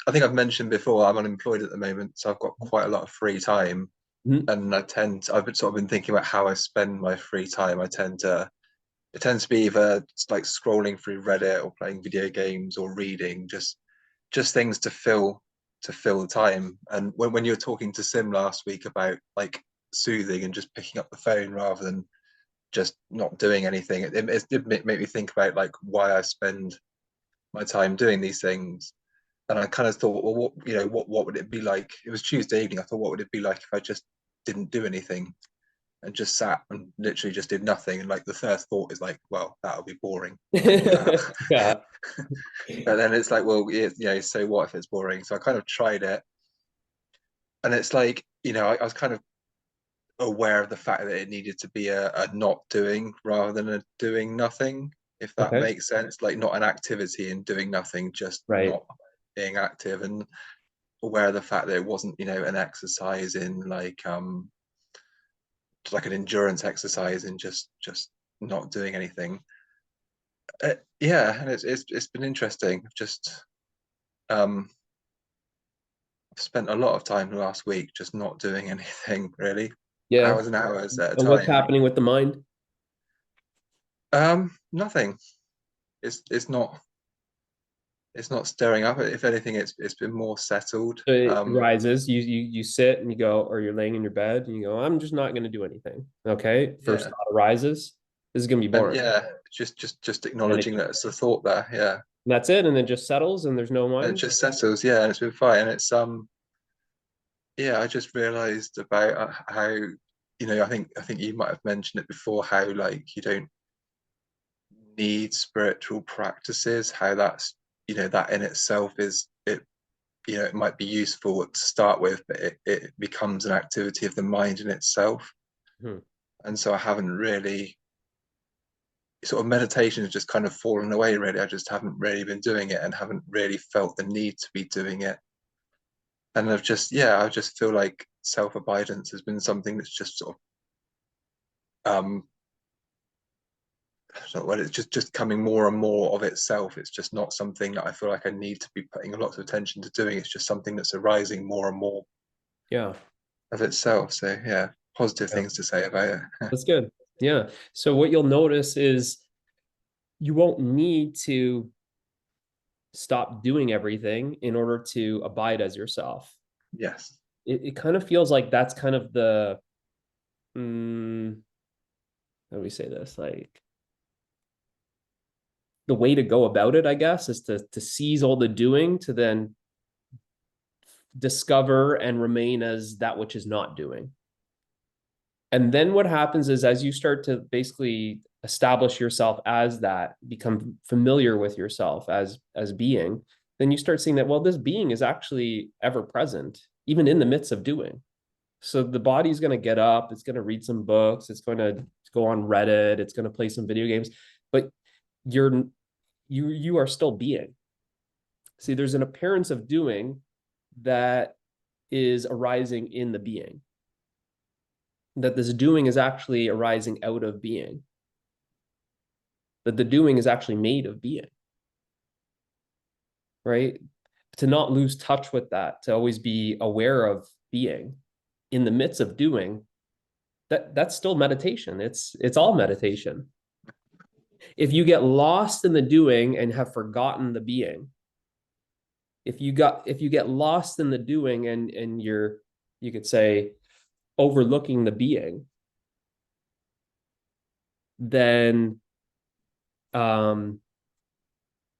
I think I've mentioned before, I'm unemployed at the moment, so I've got quite a lot of free time, Mhm. and I've been sort of been thinking about how I spend my free time. It tends to be either like scrolling through Reddit or playing video games or reading, just things to fill the time. And when you were talking to Sim last week about like soothing and just picking up the phone rather than just not doing anything, it did make me think about like why I spend my time doing these things. And I kind of thought, well, what would it be like? It was Tuesday evening. I thought, what would it be like if I just didn't do anything and just sat and literally just did nothing? And like the first thought is like, well, that would be boring. Can't do that. Yeah. But then it's like, well, so what if it's boring? So I kind of tried it, and it's like, I was kind of aware of the fact that it needed to be a not doing rather than a doing nothing, if that Okay. makes sense. Like not an activity and doing nothing, just Right. not being active, and aware of the fact that it wasn't, an exercise in like an endurance exercise and just not doing anything. Yeah, and it's been interesting. Just um I've spent a lot of time last week just not doing anything really, Yeah. hours and hours at a And what's time. happening with the mind? Nothing. It's it's not stirring up. If anything, it's been more settled. So it rises. You sit and you go, or you're laying in your bed and you go, I'm just not going to do anything. Okay. First Yeah, thought arises. This is going to be and boring. yeah, just And it acknowledging that it's a thought there. Yeah, and that's it. And then just settles and there's no and it mind. just settles. Yeah, and it's been fine. And it's yeah, I just realized about how, I think you might have mentioned it before, how like you don't need spiritual practices, how that's, that in itself is it, it might be useful to start with, but it becomes an activity of the mind in itself. Hmm. And so I haven't really sort of meditation has just kind of fallen away really. I just haven't really been doing it and haven't really felt the need to be doing it. And I just feel like self-abidance has been something that's just sort of so well, it's just coming more and more of itself. It's just not something that I feel like I need to be putting a lot of attention to doing. It's just something that's arising more and more Yeah. of itself. So yeah, positive Yeah. things to say about it. That's good. Yeah. So what you'll notice is you won't need to stop doing everything in order to abide as yourself. Yes. It kind of feels like that's kind of the, how do we say this? Like the way to go about it, I guess, is to seize all the doing to then discover and remain as that which is not doing. And then what happens is as you start to basically establish yourself as that, become familiar with yourself as being, then you start seeing that, well, this being is actually ever present, even in the midst of doing. So the body's going to get up, it's going to read some books, it's going to go on Reddit, it's going to play some video games, but you're you are still being. See, there's an appearance of doing that is arising in the being. That this doing is actually arising out of being. That the doing is actually made of being, right? To not lose touch with that, to always be aware of being in the midst of doing, that's still meditation. It's all meditation. If you get lost in the doing and have forgotten the being, if you get lost in the doing and you're, you could say, overlooking the being, then um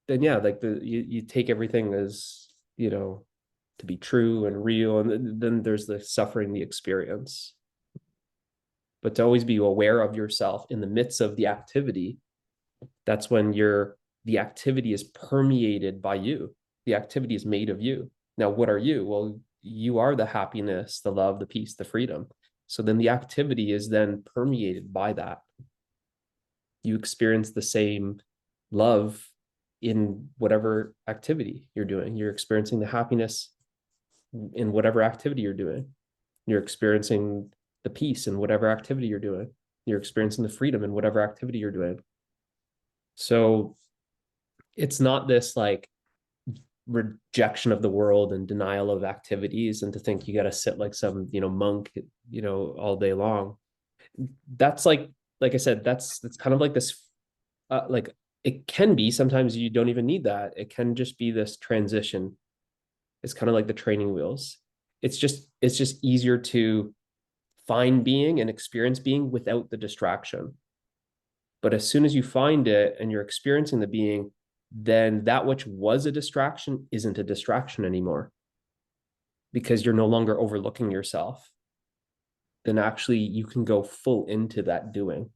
then yeah, like you take everything as, to be true and real, and then there's the suffering, the experience. But to always be aware of yourself in the midst of the activity, that's when the activity is permeated by you. The activity is made of you. Now, what are you? Well, you are the happiness, the love, the peace, the freedom. So then the activity is then permeated by that. You experience the same love in whatever activity you're doing. You're experiencing the happiness in whatever activity you're doing. You're experiencing the peace in whatever activity you're doing. You're experiencing the freedom in whatever activity you're doing. So it's not this like rejection of the world and denial of activities, and to think you got to sit like some, monk, all day long. That's like I said, that's kind of like this, like it can be, sometimes you don't even need that. It can just be this transition. It's kind of like the training wheels. It's just easier to find being and experience being without the distraction. But as soon as you find it and you're experiencing the being, then that which was a distraction isn't a distraction anymore, because you're no longer overlooking yourself. Then actually you can go full into that doing,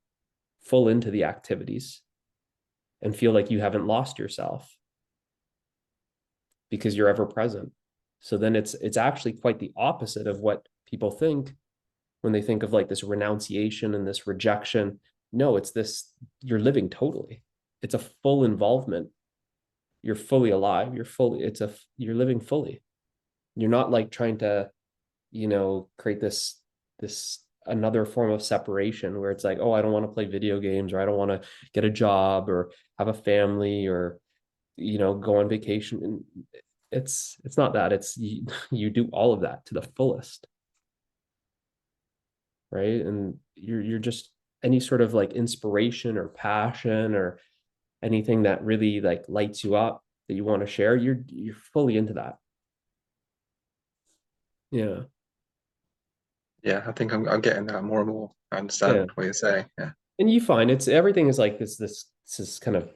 full into the activities, and feel like you haven't lost yourself because you're ever present. So then it's actually quite the opposite of what people think when they think of like this renunciation and this rejection. No, it's this, you're living totally. It's a full involvement. You're fully alive. You're living fully. You're not like trying to, create this another form of separation where it's like, oh, I don't want to play video games, or I don't want to get a job or have a family, or go on vacation. And it's not that. It's you do all of that to the fullest, right? And you're just, any sort of like inspiration or passion or anything that really like lights you up that you want to share, you're fully into that. Yeah. Yeah, I think I'm getting that more and more. I Yeah. understand what you're saying. Yeah. And you find it's, everything is like this kind of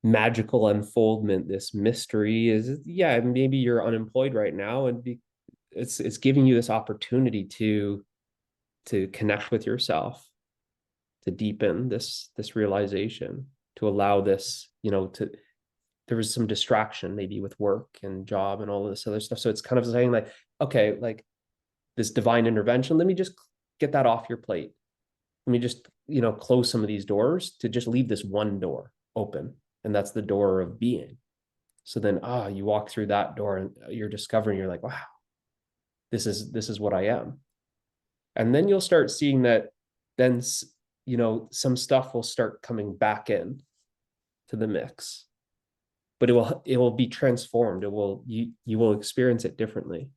magical unfoldment, this mystery is, yeah, maybe you're unemployed right now, and it's giving you this opportunity to connect with yourself, to deepen this realization, to allow this, to, there was some distraction maybe with work and job and all of this other stuff. So it's kind of saying like, okay, like this divine intervention, let me just get that off your plate. Let me just, close some of these doors to just leave this one door open. And that's the door of being. So then, you walk through that door and you're discovering, you're like, wow, this is what I am. And then you'll start seeing that then, some stuff will start coming back in to the mix, but it will be transformed. You will experience it differently.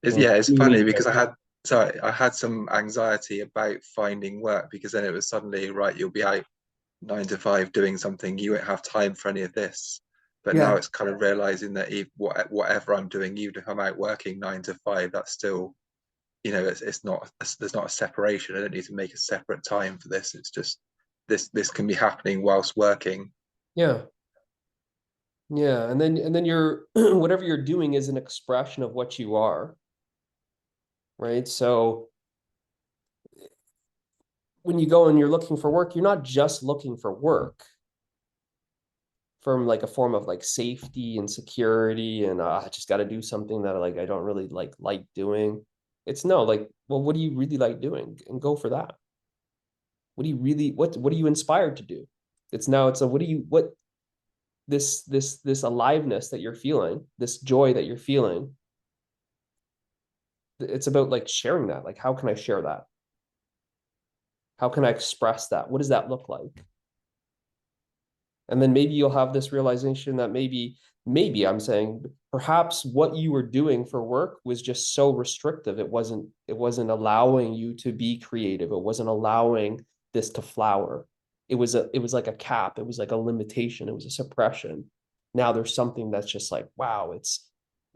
It's, Well, yeah, it's funny really, because I had some anxiety about finding work because then it was suddenly right, you'll be out 9 to 5 doing something, you won't have time for any of this. But now yeah, it's kind of realizing that whatever I'm doing, even if I'm out working 9 to 5, that's still, it's not, there's not a separation. I don't need to make a separate time for this. It's just this can be happening whilst working. yeah, yeah. And then you're whatever you're doing is an expression of what you are, right? So when you go and you're looking for work, you're not just looking for work from like a form of like safety and security and I just got to do something that like I don't really like doing. It's no, like, well, what do you really like doing, and go for that. What do you really, what are you inspired to do? It's a, what do you, what this aliveness that you're feeling, this joy that you're feeling, it's about like sharing that. Like, how can I share that? How can I express that? What does that look like? And then maybe you'll have this realization that maybe I'm saying perhaps what you were doing for work was just so restrictive. It wasn't allowing you to be creative. It wasn't allowing this to flower. It was like a cap. It was like a limitation. It was a suppression. Now there's something that's just like, wow, it's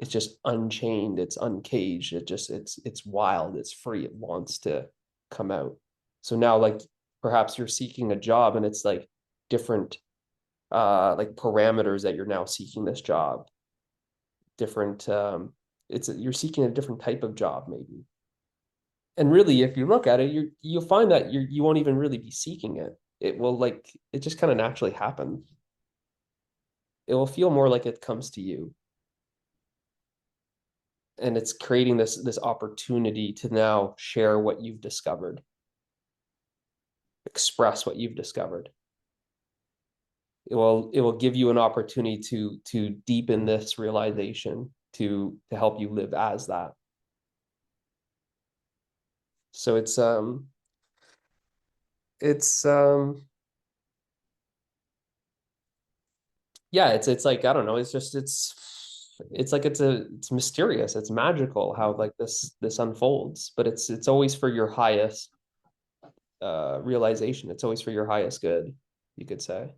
just unchained, it's uncaged, it's wild, it's free, it wants to come out. So now, like, perhaps you're seeking a job and it's like different like parameters that you're now seeking this job, different you're seeking a different type of job maybe. And really, if you look at it, you'll find that you won't even really be seeking it. It will, like, it just kind of naturally happen. It will feel more like it comes to you, and it's creating this opportunity to now share what you've discovered, express what you've discovered. It will give you an opportunity to deepen this realization, to help you live as that. So it's yeah, it's like, I don't know, it's just it's like it's mysterious, it's magical how like this unfolds, but it's always for your highest realization. It's always for your highest good, you could say.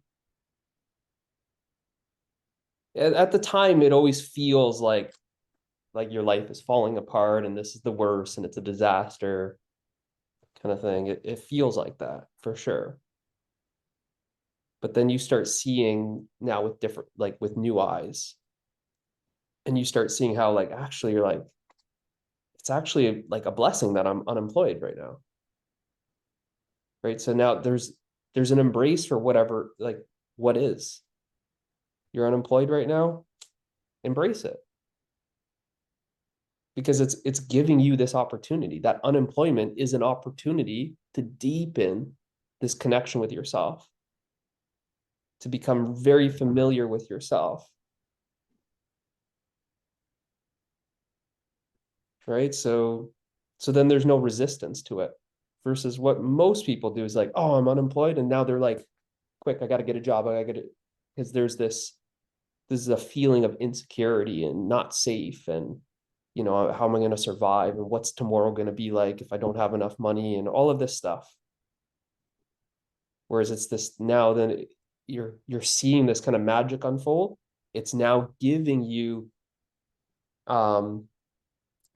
At the time, it always feels like your life is falling apart and this is the worst and it's a disaster kind of thing. It feels like that for sure. But then you start seeing now with different, like with new eyes, and you start seeing how like actually you're like, it's actually like a blessing that I'm unemployed right now. Right. So now there's an embrace for whatever, like what is. You're unemployed right now, embrace it. Because it's giving you this opportunity. That unemployment is an opportunity to deepen this connection with yourself, to become very familiar with yourself. Right. So then there's no resistance to it, versus what most people do is like, oh, I'm unemployed, and now they're like, quick, I got to get a job, I got to get it. Because there's this is a feeling of insecurity and not safe, and how am I going to survive, and what's tomorrow going to be like if I don't have enough money, and all of this stuff. Whereas it's this now, then you're seeing this kind of magic unfold. It's now giving you um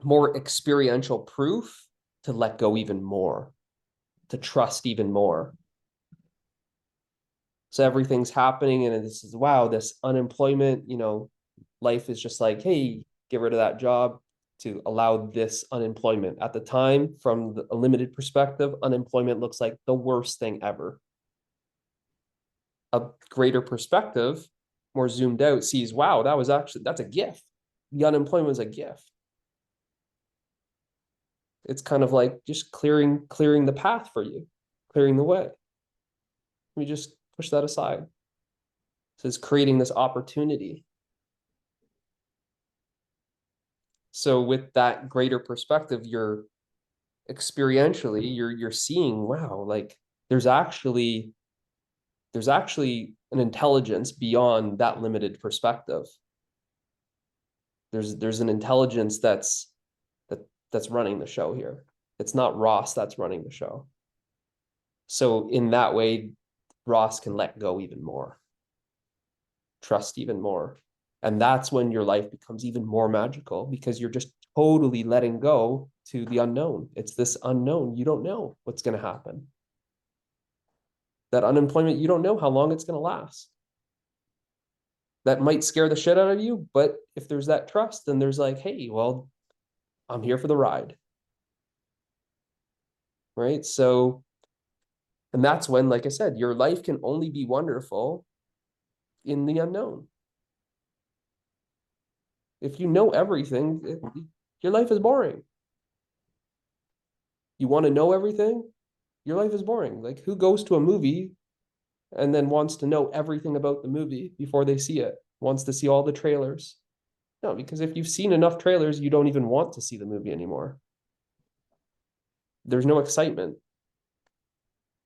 more experiential proof to let go even more, to trust even more. So everything's happening, and this is, wow, this unemployment, life is just like, hey, get rid of that job to allow this unemployment. At the time, from a limited perspective, unemployment looks like the worst thing ever. A greater perspective, more zoomed out, sees, wow, that's a gift. The unemployment is a gift. It's kind of like just clearing the path for you, clearing the way. We just push that aside. So it's creating this opportunity. So with that greater perspective, you're experientially, you're seeing, wow, like there's actually an intelligence beyond that limited perspective. There's an intelligence that's running the show here. It's not Ross that's running the show. So in that way, Ross can let go even more, trust even more. And that's when your life becomes even more magical, because you're just totally letting go to the unknown. It's this unknown. You don't know what's going to happen. That unemployment, you don't know how long it's going to last. That might scare the shit out of you, but if there's that trust, then there's like, hey, well, I'm here for the ride. Right. So, and that's when, like I said, your life can only be wonderful in the unknown. If you know everything, your life is boring. You want to know everything, your life is boring. Like, who goes to a movie and then wants to know everything about the movie before they see it, wants to see all the trailers? No, because if you've seen enough trailers, you don't even want to see the movie anymore. There's no excitement.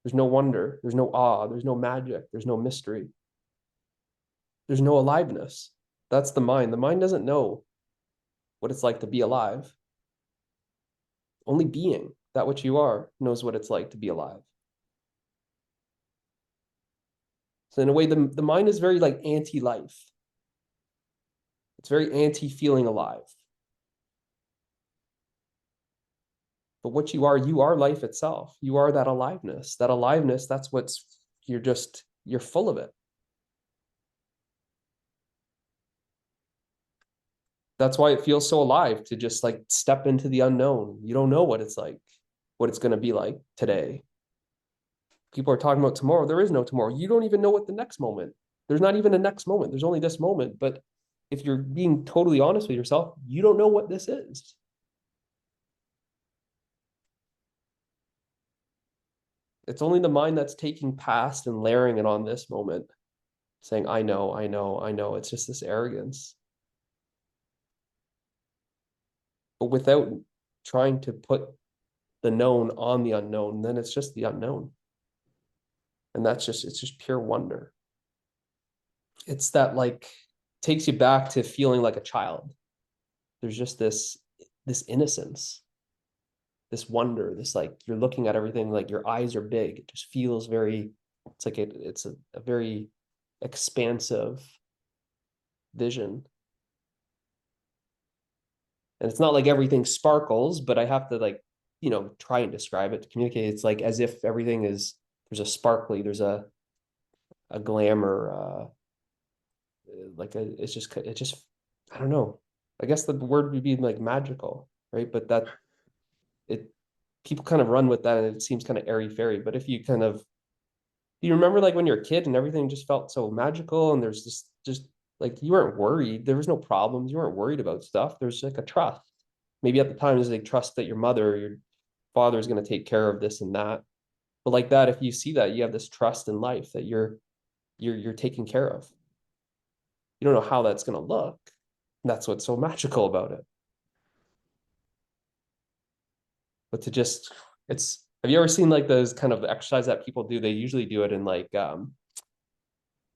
There's no wonder. There's no awe. There's no magic. There's no mystery. There's no aliveness. That's the mind. The mind doesn't know what it's like to be alive. Only being, that which you are, knows what it's like to be alive. So in a way, the mind is very like anti-life. It's very anti-feeling alive. But what you are life itself. You are that aliveness. That aliveness, that's you're full of it. That's why it feels so alive to just like step into the unknown. You don't know what it's like, what it's going to be like today. People are talking about tomorrow. There is no tomorrow. You don't even know what the next moment. There's not even a next moment. There's only this moment. But if you're being totally honest with yourself, you don't know what this is. It's only the mind that's taking past and layering it on this moment, saying, I know, I know, I know. It's just this arrogance. But without trying to put the known on the unknown, then it's just the unknown. And it's just pure wonder. it's that like takes you back to feeling like a child. There's just this innocence, this wonder, this like you're looking at everything like your eyes are big. It just feels very, it's like it's a very expansive vision. And it's not like everything sparkles, but I have to like, try and describe it to communicate. It's like as if everything is, there's a sparkly, there's a glamour, it just, I don't know. I guess the word would be like magical, right? But that it people kind of run with that and it seems kind of airy fairy. But if you kind of, you remember like when you're a kid and everything just felt so magical and there's this just like you weren't worried, there was no problems, you weren't worried about stuff. There's like a trust. Maybe at the time there's a trust that your mother or your father is going to take care of this and that. But like that, if you see that, you have this trust in life that you're taken care of. You don't know how that's going to look. And that's what's so magical about it. But to just, it's, have you ever seen like those kind of exercise that people do? They usually do it in like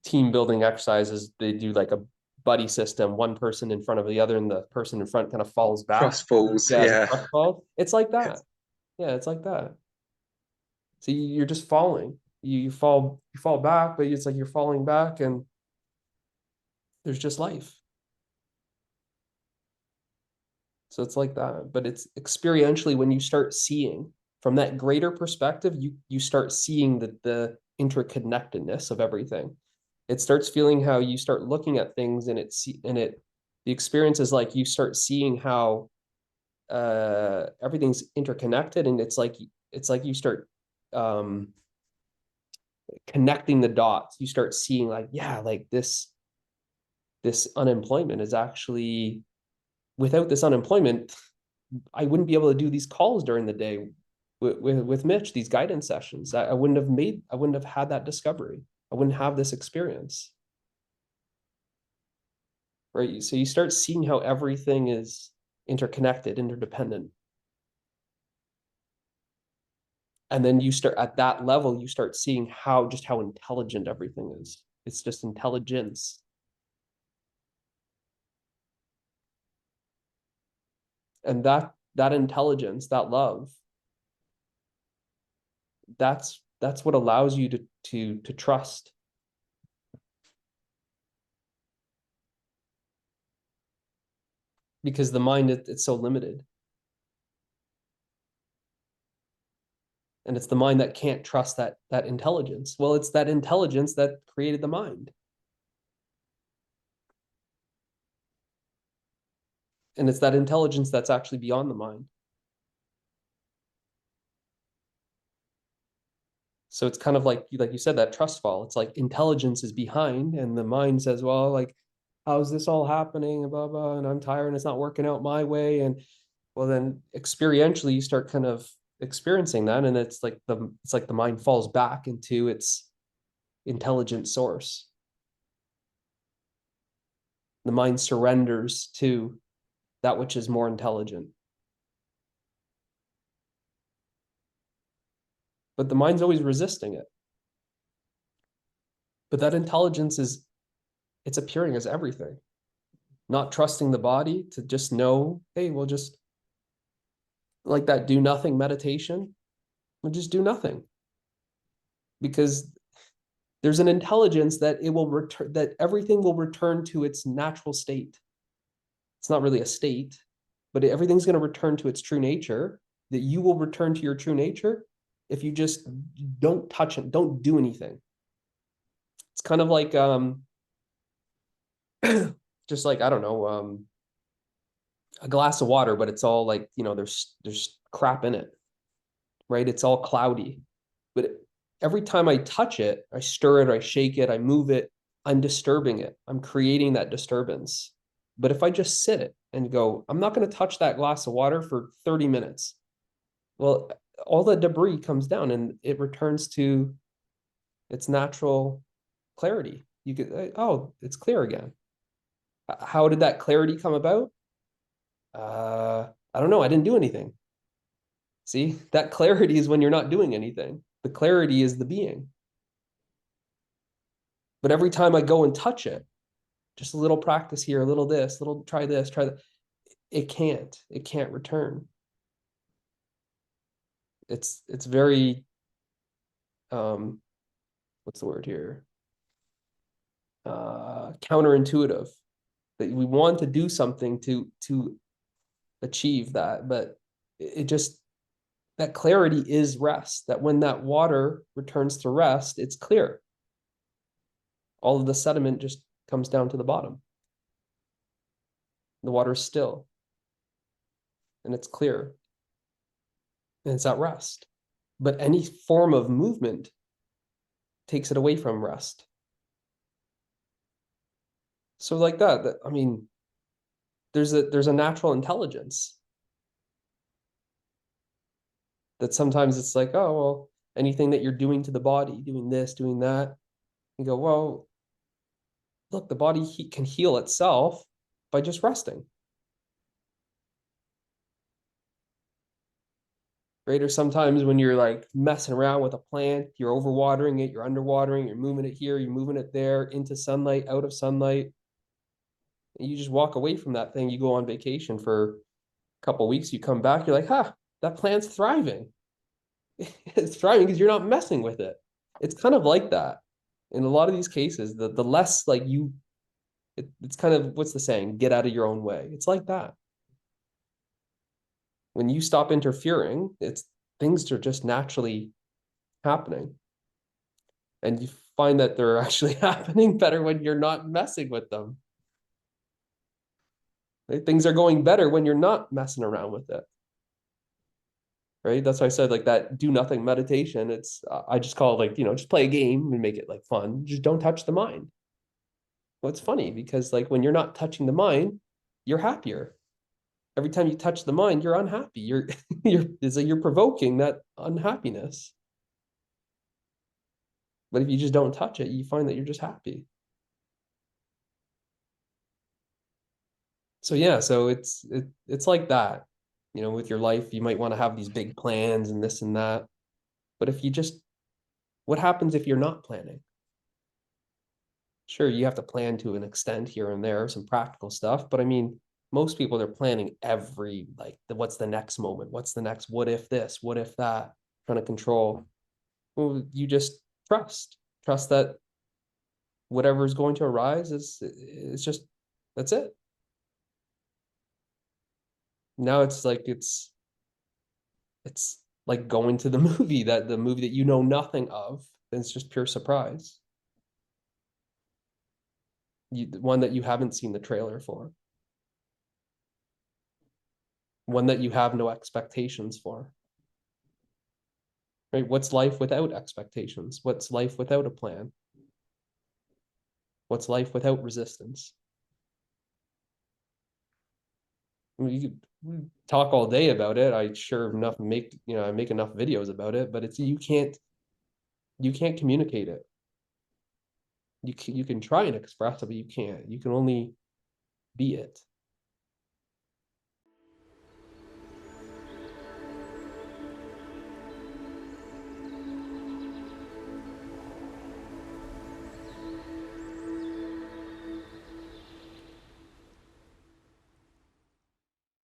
team building exercises. They do like a buddy system, one person in front of the other, and the person in front kind of falls back. Trust falls, Yeah, the yeah. trust falls. It's like that. Yeah, it's like that. So you're just falling. You fall back, but it's like you're falling back, and there's just life. So it's like that. But it's experientially when you start seeing from that greater perspective, you start seeing the interconnectedness of everything. It starts feeling how you start looking at things the experience is like you start seeing how everything's interconnected, and it's like you start um connecting the dots. You start seeing like, yeah, like this unemployment is actually, without this unemployment, I wouldn't be able to do these calls during the day with Mitch, these guidance sessions. I wouldn't have had that discovery. I wouldn't have this experience. Right. So you start seeing how everything is interconnected, interdependent. And then you start at that level, you start seeing how intelligent everything is. It's just intelligence. And that intelligence, that love, that's what allows you to trust. Because the mind, it's so limited. And it's the mind that can't trust that intelligence. Well, it's that intelligence that created the mind. And it's that intelligence that's actually beyond the mind. So it's kind of like you said, that trust fall. It's like intelligence is behind, and the mind says, well, like, how's this all happening? And blah, blah, and I'm tired and it's not working out my way. And well, then experientially you start kind of experiencing that. And it's like the mind falls back into its intelligent source. The mind surrenders to that which is more intelligent. But the mind's always resisting it. But that intelligence it's appearing as everything, not trusting the body to just know, hey, we'll just, like that do nothing meditation, we'll just do nothing. Because there's an intelligence that it will return, that everything will return to its natural state. It's not really a state, but everything's going to return to its true nature, that you will return to your true nature if you just don't touch it, don't do anything. It's kind of like just like, I don't know, a glass of water, but it's all like, there's crap in it, right? It's all cloudy. But every time I touch it, I stir it, I shake it, I move it, I'm disturbing it. I'm creating that disturbance. But if I just sit it and go, I'm not going to touch that glass of water for 30 minutes, well, all the debris comes down and it returns to its natural clarity. You could, oh, it's clear again. How did that clarity come about? I don't know. I didn't do anything. See, that clarity is when you're not doing anything. The clarity is the being. But every time I go and touch it, just a little practice here, a little this, little try this, try that, it can't return. It's very what's the word here? Counterintuitive, that we want to do something to achieve that, but it just, that clarity is rest. That when that water returns to rest, it's clear. All of the sediment just comes down to the bottom. The water is still, and it's clear, and it's at rest. But any form of movement takes it away from rest. So like that, I mean, there's a natural intelligence that sometimes it's like, oh, well, anything that you're doing to the body, doing this, doing that, you go, well, look, the body can heal itself by just resting. Right? Or sometimes when you're like messing around with a plant, you're overwatering it, you're underwatering, you're moving it here, you're moving it there, into sunlight, out of sunlight. And you just walk away from that thing. You go on vacation for a couple of weeks, you come back, you're like, that plant's thriving. It's thriving because you're not messing with it. It's kind of like that. In a lot of these cases, the less like you, it's kind of, what's the saying? Get out of your own way. It's like that. When you stop interfering, it's, things are just naturally happening. And you find that they're actually happening better when you're not messing with them. Right? Things are going better when you're not messing around with it. Right? That's why I said like that do nothing meditation. It's I just call it like, just play a game and make it like fun. Just don't touch the mind. Well, it's funny because like when you're not touching the mind, you're happier. Every time you touch the mind, you're unhappy. It's like you're provoking that unhappiness. But if you just don't touch it, you find that you're just happy. So yeah, so it's like that. With your life, you might want to have these big plans and this and that. But if you just, what happens if you're not planning? Sure, you have to plan to an extent here and there, some practical stuff. But I mean, most people, they're planning every, like, what's the next moment? What's the next, what if this, what if that, trying to control. Well, you just trust that whatever is going to arise is just, that's it. Now it's like going to the movie, the movie that you know nothing of, and it's just pure surprise. One that you haven't seen the trailer for, one that you have no expectations for. Right? What's life without expectations? What's life without a plan? What's life without resistance? I mean, you could talk all day about it. I sure enough I make enough videos about it, but you can't communicate it. You can try and express it, but you can't. You can only be it.